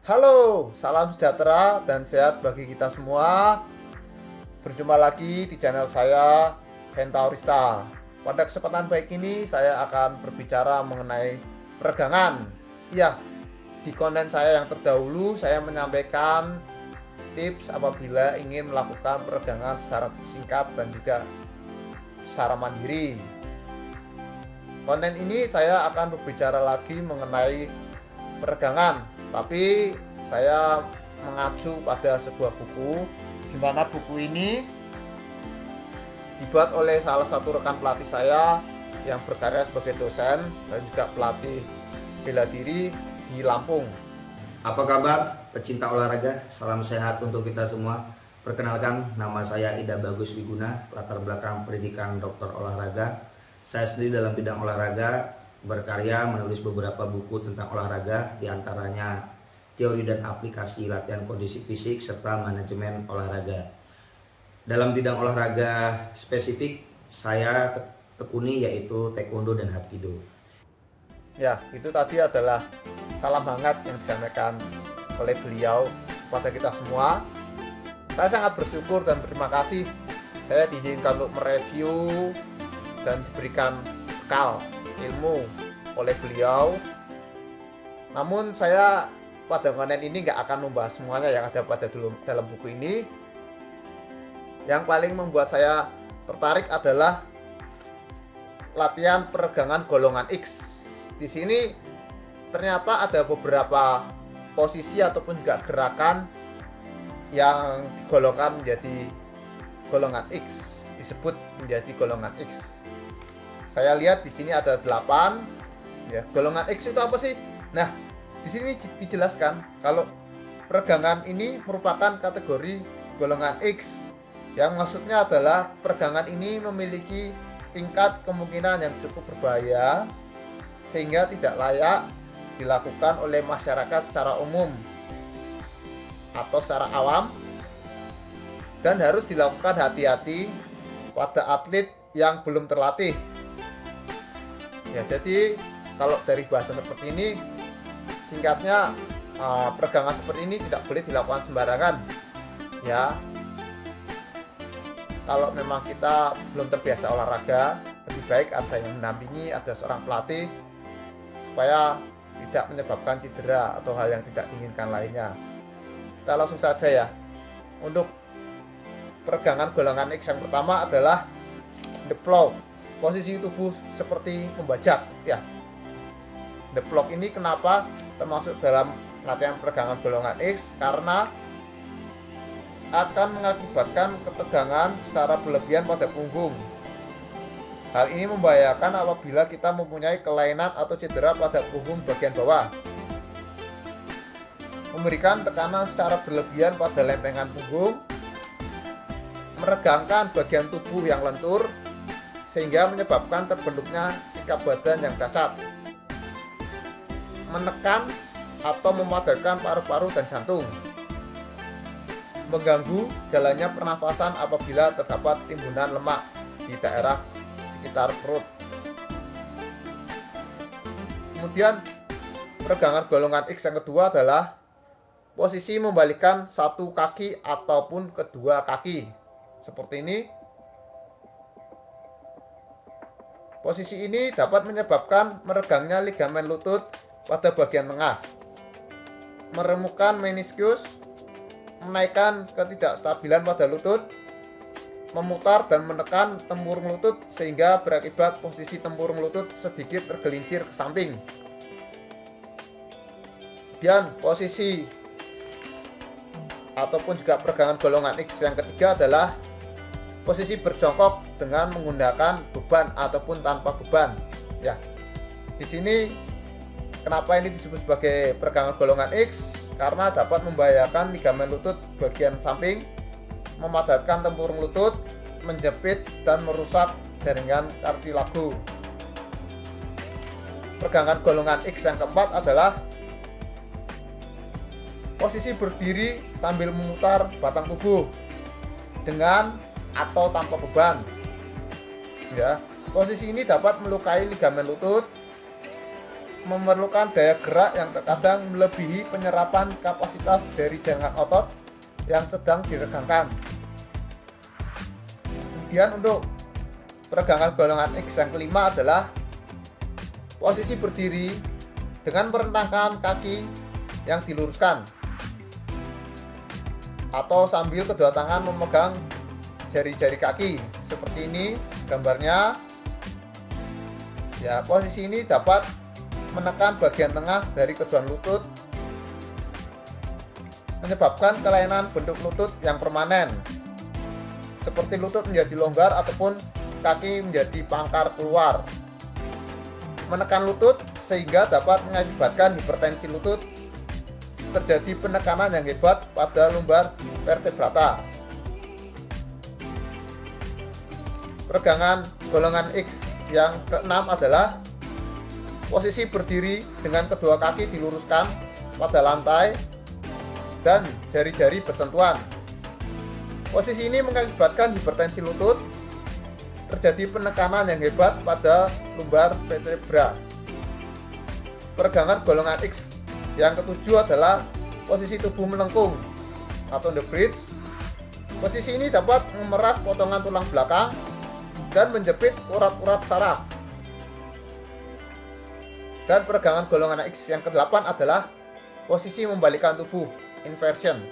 Halo, salam sejahtera dan sehat bagi kita semua. Berjumpa lagi di channel saya, Hentaurista. Pada kesempatan baik ini saya akan berbicara mengenai peregangan. Ya, di konten saya yang terdahulu saya menyampaikan tips apabila ingin melakukan peregangan secara singkat dan juga secara mandiri. Konten ini saya akan berbicara lagi mengenai peregangan, tapi saya mengacu pada sebuah buku, di mana buku ini dibuat oleh salah satu rekan pelatih saya yang berkarya sebagai dosen dan juga pelatih bela diri di Lampung. Apa kabar pecinta olahraga? Salam sehat untuk kita semua. Perkenalkan, nama saya Ida Bagus Wiguna, latar belakang pendidikan dokter olahraga. Saya sendiri dalam bidang olahraga berkarya menulis beberapa buku tentang olahraga, diantaranya teori dan aplikasi latihan kondisi fisik serta manajemen olahraga. Dalam bidang olahraga spesifik saya tekuni yaitu taekwondo dan hapkido. Ya, itu tadi adalah salam hangat yang disampaikan oleh beliau kepada kita semua. Saya sangat bersyukur dan terima kasih saya diizinkan untuk mereview dan diberikan bekal ilmu oleh beliau. Namun saya pada konten ini nggak akan membahas semuanya yang ada pada dalam buku ini. Yang paling membuat saya tertarik adalah latihan peregangan golongan X. Di sini ternyata ada beberapa posisi ataupun juga gerakan yang digolongkan menjadi golongan X, disebut menjadi golongan X. Saya lihat di sini ada 8 ya. Golongan X itu apa sih? Nah, di sini dijelaskan kalau peregangan ini merupakan kategori golongan X, yang maksudnya adalah peregangan ini memiliki tingkat kemungkinan yang cukup berbahaya sehingga tidak layak dilakukan oleh masyarakat secara umum atau secara awam, dan harus dilakukan hati-hati pada atlet yang belum terlatih. Ya, jadi kalau dari bahasa seperti ini, singkatnya peregangan seperti ini tidak boleh dilakukan sembarangan. Ya, kalau memang kita belum terbiasa olahraga, lebih baik ada yang mendampingi, ada seorang pelatih supaya tidak menyebabkan cedera atau hal yang tidak diinginkan lainnya. Kita langsung saja ya. Untuk peregangan golongan X yang pertama adalah the plow. Posisi tubuh seperti membajak ya. The plow ini kenapa termasuk dalam latihan peregangan golongan X? Karena akan mengakibatkan ketegangan secara berlebihan pada punggung. Hal ini membahayakan apabila kita mempunyai kelainan atau cedera pada punggung bagian bawah. Memberikan tekanan secara berlebihan pada lempengan punggung, meregangkan bagian tubuh yang lentur sehingga menyebabkan terbentuknya sikap badan yang cacat, menekan atau memadatkan paru-paru dan jantung, mengganggu jalannya pernafasan apabila terdapat timbunan lemak di daerah sekitar perut. Kemudian peregangan golongan X yang kedua adalah posisi membalikkan satu kaki ataupun kedua kaki seperti ini. Posisi ini dapat menyebabkan meregangnya ligamen lutut pada bagian tengah, meremukkan meniskus, menaikkan ketidakstabilan pada lutut, memutar dan menekan tempurung lutut sehingga berakibat posisi tempurung lutut sedikit tergelincir ke samping. Dan posisi ataupun juga peregangan golongan X yang ketiga adalah posisi berjongkok dengan menggunakan beban ataupun tanpa beban. Ya, di sini kenapa ini disebut sebagai peregangan golongan X? Karena dapat membahayakan ligamen lutut bagian samping, memadatkan tempurung lutut, menjepit dan merusak jaringan kartilago. Peregangan golongan X yang keempat adalah posisi berdiri sambil memutar batang tubuh dengan atau tanpa beban. Ya, posisi ini dapat melukai ligamen lutut, memerlukan daya gerak yang terkadang melebihi penyerapan kapasitas dari jangkar otot yang sedang diregangkan. Kemudian untuk peregangan golongan X yang kelima adalah posisi berdiri dengan merentangkan kaki yang diluruskan atau sambil kedua tangan memegang jari-jari kaki seperti ini gambarnya. Ya, posisi ini dapat menekan bagian tengah dari kedua lutut, menyebabkan kelainan bentuk lutut yang permanen, seperti lutut menjadi longgar ataupun kaki menjadi pangkar keluar. Menekan lutut sehingga dapat mengakibatkan hipertensi lutut, terjadi penekanan yang hebat pada lumbar vertebrata. Peregangan golongan X yang keenam adalah posisi berdiri dengan kedua kaki diluruskan pada lantai dan jari-jari bersentuhan. Posisi ini mengakibatkan hipertensi lutut, terjadi penekanan yang hebat pada lumbar vertebra. Peregangan golongan X yang ketujuh adalah posisi tubuh melengkung atau the bridge. Posisi ini dapat memeras potongan tulang belakang dan menjepit urat-urat saraf. Dan peregangan golongan X yang ke-8 adalah posisi membalikkan tubuh, inversion.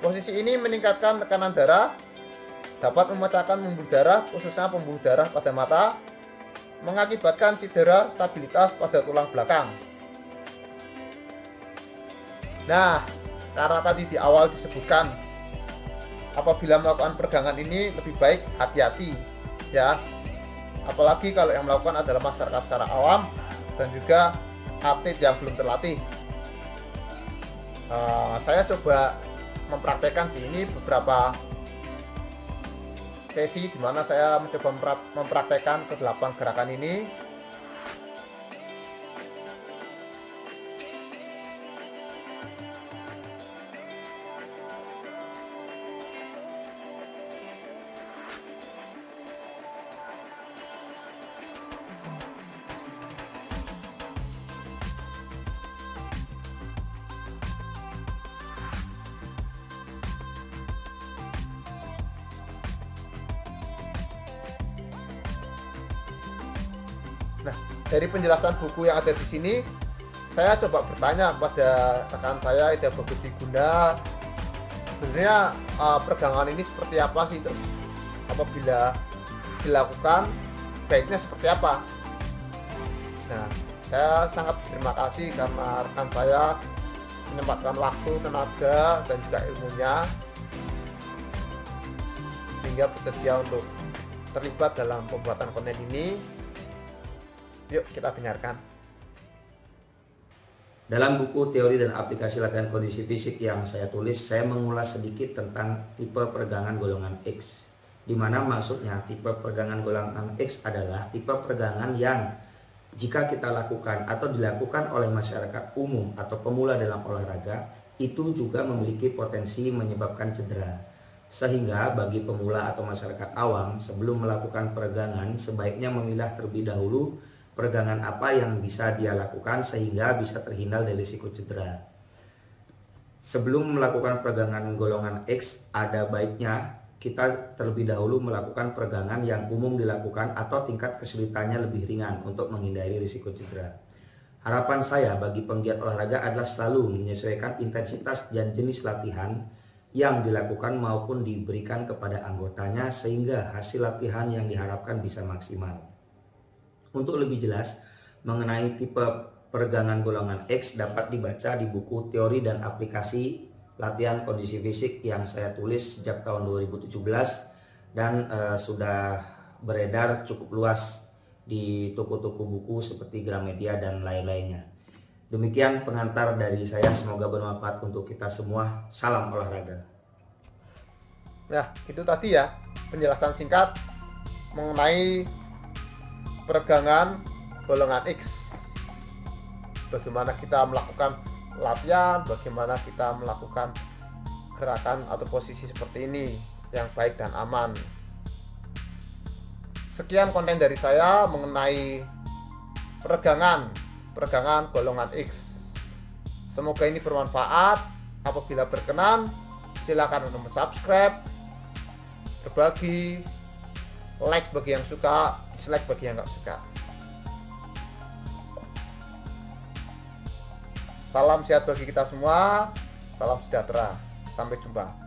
Posisi ini meningkatkan tekanan darah, dapat memecahkan pembuluh darah, khususnya pembuluh darah pada mata, mengakibatkan cedera stabilitas pada tulang belakang. Nah, karena tadi di awal disebutkan apabila melakukan peregangan ini lebih baik hati-hati ya, apalagi kalau yang melakukan adalah masyarakat secara awam dan juga atlet yang belum terlatih. Saya coba mempraktekkan ini beberapa sesi di mana saya mencoba mempraktekkan ke-8 gerakan ini. Nah, dari penjelasan buku yang ada di sini, saya coba bertanya kepada rekan saya Ida Bagus Wiguna, sebenarnya peregangan ini seperti apa sih, terus apabila dilakukan baiknya seperti apa. Nah, saya sangat berterima kasih karena rekan saya menyempatkan waktu, tenaga, dan juga ilmunya sehingga bersedia untuk terlibat dalam pembuatan konten ini. Yuk kita dengarkan. Dalam buku Teori dan Aplikasi Latihan Kondisi Fisik yang saya tulis, saya mengulas sedikit tentang tipe peregangan golongan X, di mana maksudnya tipe peregangan golongan X adalah tipe peregangan yang jika kita lakukan atau dilakukan oleh masyarakat umum atau pemula dalam olahraga, itu juga memiliki potensi menyebabkan cedera. Sehingga bagi pemula atau masyarakat awam, sebelum melakukan peregangan, sebaiknya memilah terlebih dahulu peregangan apa yang bisa dia lakukan sehingga bisa terhindar dari risiko cedera. Sebelum melakukan peregangan golongan X, ada baiknya kita terlebih dahulu melakukan peregangan yang umum dilakukan atau tingkat kesulitannya lebih ringan untuk menghindari risiko cedera. Harapan saya bagi penggiat olahraga adalah selalu menyesuaikan intensitas dan jenis latihan yang dilakukan maupun diberikan kepada anggotanya sehingga hasil latihan yang diharapkan bisa maksimal. Untuk lebih jelas mengenai tipe peregangan golongan X dapat dibaca di buku Teori dan Aplikasi Latihan Kondisi Fisik yang saya tulis sejak tahun 2017 dan sudah beredar cukup luas di toko-toko buku seperti Gramedia dan lain-lainnya. Demikian pengantar dari saya, semoga bermanfaat untuk kita semua. Salam olahraga. Nah, itu tadi ya penjelasan singkat mengenai peregangan golongan X. Bagaimana kita melakukan latihan, bagaimana kita melakukan gerakan atau posisi seperti ini yang baik dan aman. Sekian konten dari saya mengenai peregangan peregangan golongan X. Semoga ini bermanfaat. Apabila berkenan, silakan untuk subscribe, berbagi, like bagi yang suka, dislike bagi yang nggak suka. Salam sehat bagi kita semua, salam sejahtera, sampai jumpa.